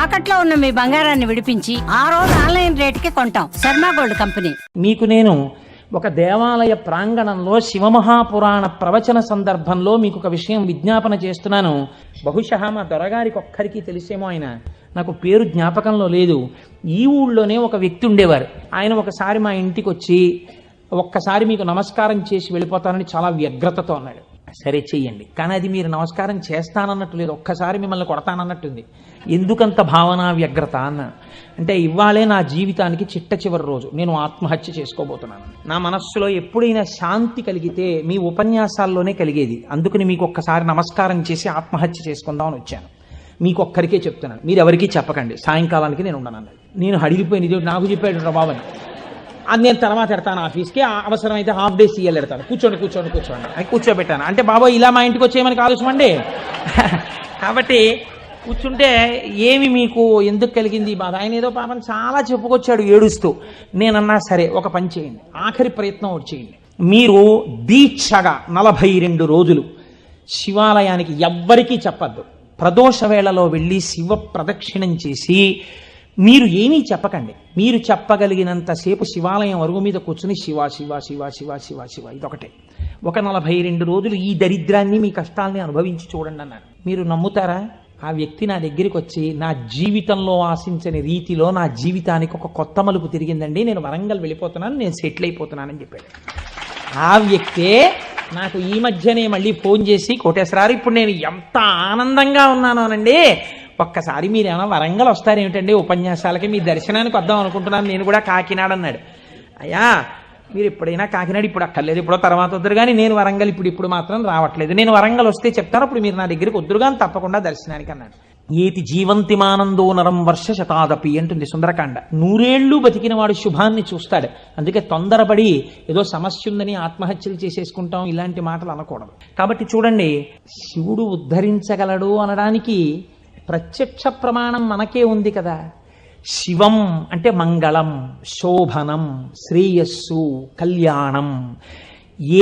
తాకట్లో ఉన్న మీ బంగారాన్ని విడిపించి ఆ రోజు ఆన్లైన్ రేటుకి కొంటాం. Sharma gold company. మీకు నేను ఒక దేవాలయ ప్రాంగణంలో శివమహాపురాణ ప్రవచన సందర్భంలో మీకు ఒక విషయం విజ్ఞాపన చేస్తున్నాను. బహుశా మా దొరగారికి ఒక్కరికి తెలిసేమో, ఆయన నాకు పేరు జ్ఞాపకంలో లేదు. ఈ ఊళ్ళోనే ఒక వ్యక్తి ఉండేవారు. ఆయన ఒకసారి మా ఇంటికి వచ్చి ఒక్కసారి మీకు నమస్కారం చేసి వెళ్ళిపోతానని చాలా వ్యగ్రతతో అన్నాడు. సరే చెయ్యండి, కానీ అది మీరు నమస్కారం చేస్తానన్నట్టు లేదు, ఒక్కసారి మిమ్మల్ని కొడతానన్నట్టుంది. ఎందుకంత భావన వ్యగ్రత అన్న అంటే, ఇవాళే నా జీవితానికి చిట్ట చివరి రోజు, నేను ఆత్మహత్య చేసుకోబోతున్నాను. నా మనస్సులో ఎప్పుడైనా శాంతి కలిగితే మీ ఉపన్యాసాల్లోనే కలిగేది. అందుకని మీకు ఒక్కసారి నమస్కారం చేసి ఆత్మహత్య చేసుకుందామని వచ్చాను. మీకు ఒక్కరికే చెప్తున్నాను, మీరు ఎవరికీ చెప్పకండి, సాయంకాలానికి నేను ఉండను. నేను హడిలిపోయిన ఇది నాకు చెప్పాడు బాబని. అది నేను తర్వాత ఎడతాను ఆఫీస్కి, అవసరమైతే హాఫ్ డే సీఎల్ ఎడతాను. కూర్చోండి అని కూర్చోబెట్టాను. అంటే బాబా ఇలా మా ఇంటికి వచ్చేయమని ఆలోచమండి. కాబట్టి కూర్చుంటే ఏమి మీకు ఎందుకు కలిగింది బాధ? ఆయన ఏదో పాపం చాలా చెప్పుకొచ్చాడు ఏడుస్తూ. నేనన్నా సరే ఒక పని చేయండి, ఆఖరి ప్రయత్నం ఒకటి చేయండి. మీరు దీక్షగా 42 రోజులు శివాలయానికి ఎవ్వరికీ చెప్పద్దు. ప్రదోష వేళలో వెళ్ళి శివ ప్రదక్షిణం చేసి మీరు ఏమీ చెప్పకండి. మీరు చెప్పగలిగినంతసేపు శివాలయం అరుగు మీద కూర్చుని శివ శివ శివ శివ శివ శివ ఇదొకటే. ఒక 42 రోజులు ఈ దరిద్రాన్ని, మీ కష్టాలని అనుభవించి చూడండి అన్నాడు. మీరు నమ్ముతారా? ఆ వ్యక్తి నా దగ్గరికి వచ్చి, నా జీవితంలో ఆశించని రీతిలో నా జీవితానికి ఒక కొత్త మలుపు తిరిగిందండి, నేను వరంగల్ వెళ్ళిపోతున్నాను, నేను సెటిల్ అయిపోతున్నానని చెప్పాడు. ఆ వ్యక్తే నాకు ఈ మధ్యనే మళ్ళీ ఫోన్ చేసి, కోటేశ్వరారు ఇప్పుడు నేను ఎంత ఆనందంగా ఉన్నాను అనండి, ఒక్కసారి మీరు ఏమైనా వరంగల్ వస్తారేమిటండి ఉపన్యాసాలకి, మీ దర్శనానికి వద్దాం అనుకుంటున్నాను, నేను కూడా కాకినాడ అన్నాడు. అయ్యా మీరు ఎప్పుడైనా కాకినాడ ఇప్పుడు అక్కర్లేదు, ఇప్పుడో తర్వాత వద్దురు కానీ, నేను వరంగల్ ఇప్పుడు మాత్రం రావట్లేదు, నేను వరంగల్ వస్తే చెప్తాను, అప్పుడు మీరు నా దగ్గరికి వద్దురు కానీ తప్పకుండా దర్శనానికి అన్నాడు. ఏతి జీవంతిమానందో నరం వర్ష శతాదపి అంటుంది సుందరకాండ. 100 ఏళ్ళు బతికిన వాడు శుభాన్ని చూస్తాడు. అందుకే తొందరపడి ఏదో సమస్య ఉందని ఆత్మహత్యలు చేసేసుకుంటాం, ఇలాంటి మాటలు అనకూడదు. కాబట్టి చూడండి, శివుడు ఉద్ధరించగలడు అనడానికి ప్రత్యక్ష ప్రమాణం మనకే ఉంది కదా. శివం అంటే మంగళం, శోభనం, శ్రేయస్సు, కళ్యాణం.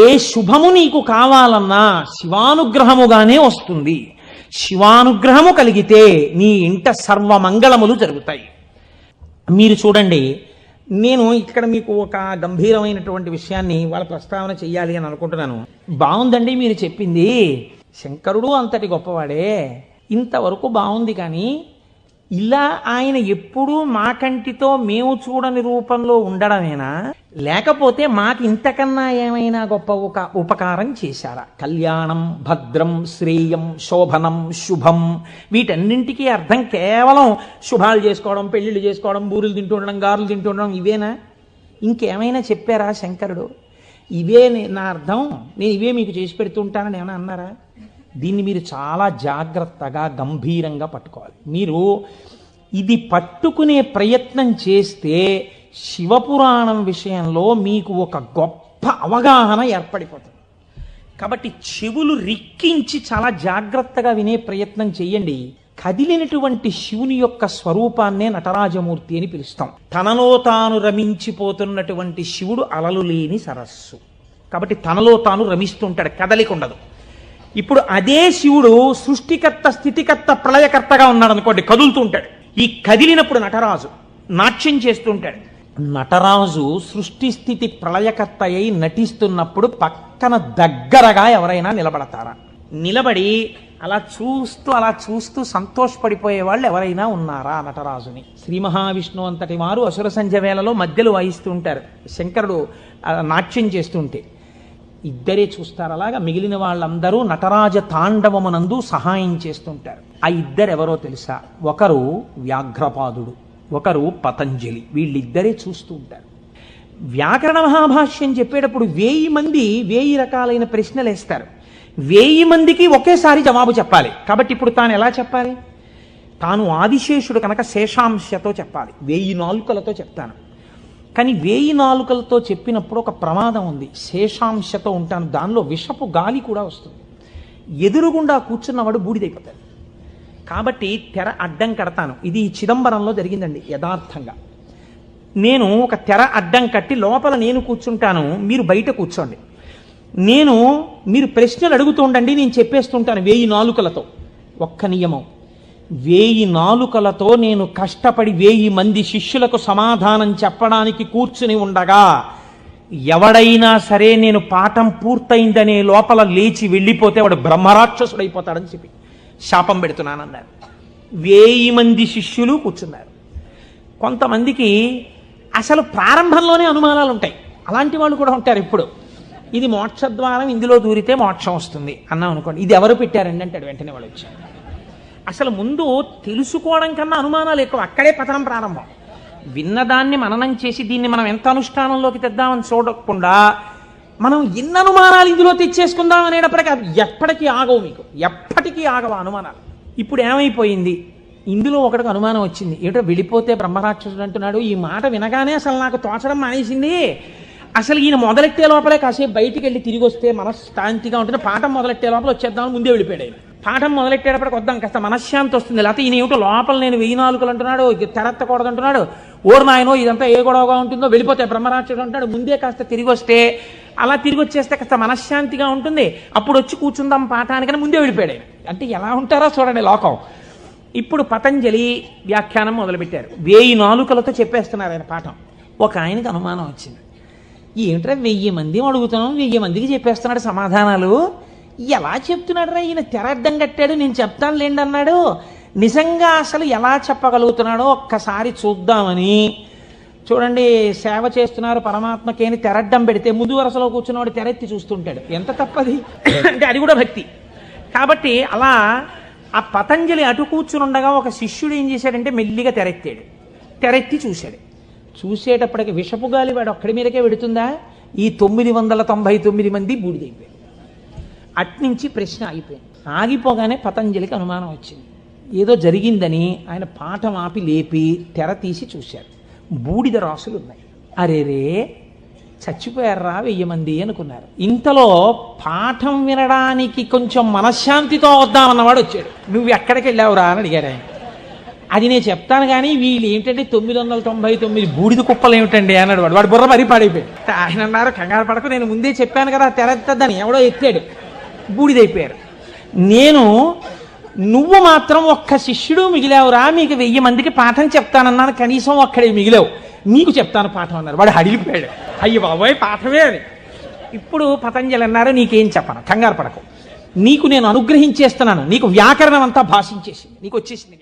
ఏ శుభము నీకు కావాలన్నా శివానుగ్రహముగానే వస్తుంది. శివానుగ్రహము కలిగితే నీ ఇంట సర్వమంగళములు జరుగుతాయి. మీరు చూడండి, నేను ఇక్కడ మీకు ఒక గంభీరమైనటువంటి విషయాన్ని వాళ్ళ ప్రస్తావన చెయ్యాలి అని అనుకుంటున్నాను. బాగుందండి మీరు చెప్పింది, శంకరుడు అంతటి గొప్పవాడే, ఇంతవరకు బాగుంది. కానీ ఇలా ఆయన ఎప్పుడూ మా కంటితో మేము చూడని రూపంలో ఉండడమేనా, లేకపోతే మాకు ఇంతకన్నా ఏమైనా గొప్ప ఉపకారం చేశారా? కళ్యాణం, భద్రం, శ్రేయం, శోభనం, శుభం, వీటన్నింటికీ అర్థం కేవలం శుభాలు చేసుకోవడం, పెళ్లిళ్ళు చేసుకోవడం, బూరులు తింటూ ఉండడం, గారులు తింటూ ఉండడం, ఇవేనా? ఇంకేమైనా చెప్పారా శంకరుడు? ఇవే నా అర్థం, నేను ఇవే మీకు చేసి పెడుతుంటానని ఏమైనా అన్నారా? దీన్ని మీరు చాలా జాగ్రత్తగా గంభీరంగా పట్టుకోవాలి. మీరు ఇది పట్టుకునే ప్రయత్నం చేస్తే శివపురాణం విషయంలో మీకు ఒక గొప్ప అవగాహన ఏర్పడిపోతుంది. కాబట్టి చెవులు రిక్కించి చాలా జాగ్రత్తగా వినే ప్రయత్నం చేయండి. కదిలినటువంటి శివుని యొక్క స్వరూపాన్నే నటరాజమూర్తి అని పిలుస్తాం. తనలో తాను రమించిపోతున్నటువంటి శివుడు అలలు లేని సరస్సు. కాబట్టి తనలో తాను రమిస్తుంటాడు, కదలిక ఉండదు. ఇప్పుడు అదే శివుడు సృష్టికర్త, స్థితికర్త, ప్రళయకర్తగా ఉన్నాడు అనుకోండి, కదులుతూ ఉంటాడు. ఈ కదిలినప్పుడు నటరాజు నాట్యం చేస్తుంటాడు. నటరాజు సృష్టి స్థితి ప్రళయకర్త అయి నటిస్తున్నప్పుడు పక్కన దగ్గరగా ఎవరైనా నిలబడతారా? నిలబడి అలా చూస్తూ సంతోషపడిపోయే వాళ్ళు ఎవరైనా ఉన్నారా నటరాజుని? శ్రీ మహావిష్ణువు అంతటి వారు అసుర సంధ్య వేళలో మధ్యలో వాయిస్తూ ఉంటారు, శంకరుడు నాట్యం చేస్తుంటే ఇద్దరే చూస్తారు. అలాగా మిగిలిన వాళ్ళందరూ నటరాజ తాండవమునందు సహాయం చేస్తుంటారు. ఆ ఇద్దరెవరో తెలుసా? ఒకరు వ్యాఘ్రపాదుడు, ఒకరు పతంజలి. వీళ్ళిద్దరే చూస్తూ ఉంటారు. వ్యాకరణ మహాభాష్యం చెప్పేటప్పుడు 1000 మంది 1000 రకాలైన ప్రశ్నలు వేస్తారు. 1000 మందికి ఒకేసారి జవాబు చెప్పాలి. కాబట్టి ఇప్పుడు తాను ఎలా చెప్పాలి? తాను ఆదిశేషుడు కనుక శేషాంశతో చెప్పాలి, 1000 నాలుకలతో చెప్తాను. కానీ 1000 నాలుకలతో చెప్పినప్పుడు ఒక ప్రమాదం ఉంది. శేషాంశతో ఉంటాను, దానిలో విషపు గాలి కూడా వస్తుంది, ఎదురుగుండా కూర్చున్నవాడు బూడిదైపోతాడు. కాబట్టి తెర అడ్డం కడతాను. ఇది చిదంబరంలో జరిగిందండి యథార్థంగా. నేను ఒక తెర అడ్డం కట్టి లోపల నేను కూర్చుంటాను, మీరు బయట కూర్చోండి. మీరు ప్రశ్నలు అడుగుతూ ఉండండి, నేను చెప్పేస్తుంటాను 1000 నాలుకలతో. ఒక్క నియమం, 1000 నాలుకలతో నేను కష్టపడి 1000 మంది శిష్యులకు సమాధానం చెప్పడానికి కూర్చుని ఉండగా ఎవడైనా సరే నేను పాఠం పూర్తయిందనే లోపల లేచి వెళ్ళిపోతే వాడు బ్రహ్మరాక్షసుడైపోతాడని చెప్పి శాపం పెడుతున్నానన్నారు. 1000 మంది శిష్యులు కూర్చున్నారు. కొంతమందికి అసలు ప్రారంభంలోనే అనుమానాలు ఉంటాయి. అలాంటి వాళ్ళు కూడా ఉంటారు. ఇప్పుడు ఇది మోక్షద్వారం, ఇందులో దూరితే మోక్షం వస్తుంది అన్నాం అనుకోండి, ఇది ఎవరు పెట్టారండి అంటాడు. వెంటనే వాళ్ళు వచ్చారు. అసలు ముందు తెలుసుకోవడం కన్నా అనుమానాలు ఎక్కువ. అక్కడే పతనం ప్రారంభం. విన్నదాన్ని మననం చేసి దీన్ని మనం ఎంత అనుష్ఠానంలోకి తెద్దామని చూడకుండా మనం ఎన్ని అనుమానాలు ఇందులో తెచ్చేసుకుందాం అనేటప్పటికీ అది ఎప్పటికీ ఆగవు. మీకు ఎప్పటికీ ఆగవు అనుమానాలు. ఇప్పుడు ఏమైపోయింది, ఇందులో ఒకటికి అనుమానం వచ్చింది. ఏటో వెళ్ళిపోతే బ్రహ్మరాక్షసుడు అంటున్నాడు. ఈ మాట వినగానే అసలు నాకు తోచడం మానేసింది. అసలు ఈయన మొదలెట్టే లోపలే కాసేపు బయటికి వెళ్ళి తిరిగి వస్తే మనశ్శాంతిగా ఉంటుంది. పాఠం మొదలెట్టే లోపల వచ్చేద్దామని ముందే వెళ్ళిపోయాడు ఆయన. పాఠం మొదలెట్టేటప్పటికి వద్దాం, కాస్త మనశ్శాంతి వస్తుంది. లేకపోతే ఈయన ఏమిటో లోపల నేను 1000 నాలుకలు అంటున్నాడు, తెరత్తకూడదు అంటున్నాడు, ఓరు నాయనో ఇదంతా ఏ గొడవగా ఉంటుందో, వెళ్ళిపోతే బ్రహ్మరాక్షసుడు అంటాడు. ముందే కాస్త తిరిగి వస్తే, అలా తిరిగి వచ్చేస్తే కాస్త మనశ్శాంతిగా ఉంటుంది. అప్పుడు వచ్చి కూర్చుందాం పాఠానికని ముందే వెళ్ళిపోయాడు ఆయన. అంటే ఎలా ఉంటారో చూడండి లోకం. ఇప్పుడు పతంజలి వ్యాఖ్యానం మొదలుపెట్టారు. 1000 నాలుకలతో చెప్పేస్తున్నారు ఆయన పాఠం. ఒక ఆయనకి అనుమానం వచ్చింది. ఏమిట్రా 1000 మంది అడుగుతున్నాం, 1000 మందికి చెప్పేస్తున్నాడు సమాధానాలు, ఎలా చెప్తున్నాడు రా ఈయన? తెర అడ్డం కట్టాడు, నేను చెప్తాను లేండి అన్నాడు. నిజంగా అసలు ఎలా చెప్పగలుగుతున్నాడో ఒక్కసారి చూద్దామని. చూడండి, సేవ చేస్తున్నారు పరమాత్మకి అని తెరడ్డం పెడితే ముందు వరుసలో కూర్చున్నవాడు తెరెత్తి చూస్తుంటాడు. ఎంత తప్పది అంటే అది కూడా భక్తి. కాబట్టి అలా ఆ పతంజలి అటు కూర్చుని ఉండగా ఒక శిష్యుడు ఏం చేశాడంటే మెల్లిగా తెరెత్తాడు. తెరెత్తి చూశాడు. చూసేటప్పటికి విషపు గాలి వాడు ఒక్కడి మీదకే పెడుతుందా? ఈ 999 మంది బూడిదైపోయారు. అట్నుంచి ప్రశ్న ఆగిపోయింది. ఆగిపోగానే పతంజలికి అనుమానం వచ్చింది. ఏదో జరిగిందని ఆయన పాఠం ఆపి లేపి తెర తీసి చూశారు. బూడిద రాసులు ఉన్నాయి. అరేరే చచ్చిపోయారా 1000 మంది అనుకున్నారు. ఇంతలో పాఠం వినడానికి కొంచెం మనశ్శాంతితో వద్దామన్నవాడు వచ్చాడు. నువ్వు ఎక్కడికి వెళ్ళావురా అని అడిగాడు ఆయన. అది నేను చెప్తాను కానీ వీళ్ళు ఏంటంటే 999 బూడిద కుప్పలు ఏమిటండి అన్నాడు. వాడు బుర్ర మరీ పాడైపోయాడు. ఆయన అన్నారు, కంగారు పడకు, నేను ముందే చెప్పాను కదా తెరద్దని. ఎవడో ఎత్తాడు, బూడిదైపోయారు. నువ్వు మాత్రం ఒక్క శిష్యుడు మిగిలావురా, మీకు 1000 మందికి పాఠం చెప్తానన్నాను, కనీసం ఒక్కడే మిగిలావు, నీకు చెప్తాను పాఠం అన్నారు. వాడు హడిలిపోయాడు. అయ్య బాబోయ్ పాఠమే అని. ఇప్పుడు పతంజలి అన్నారు, నీకేం చెప్పను, కంగారు పడకు, నీకు నేను అనుగ్రహించేస్తున్నాను, నీకు వ్యాకరణం అంతా భాషించేసింది, నీకు వచ్చేసింది.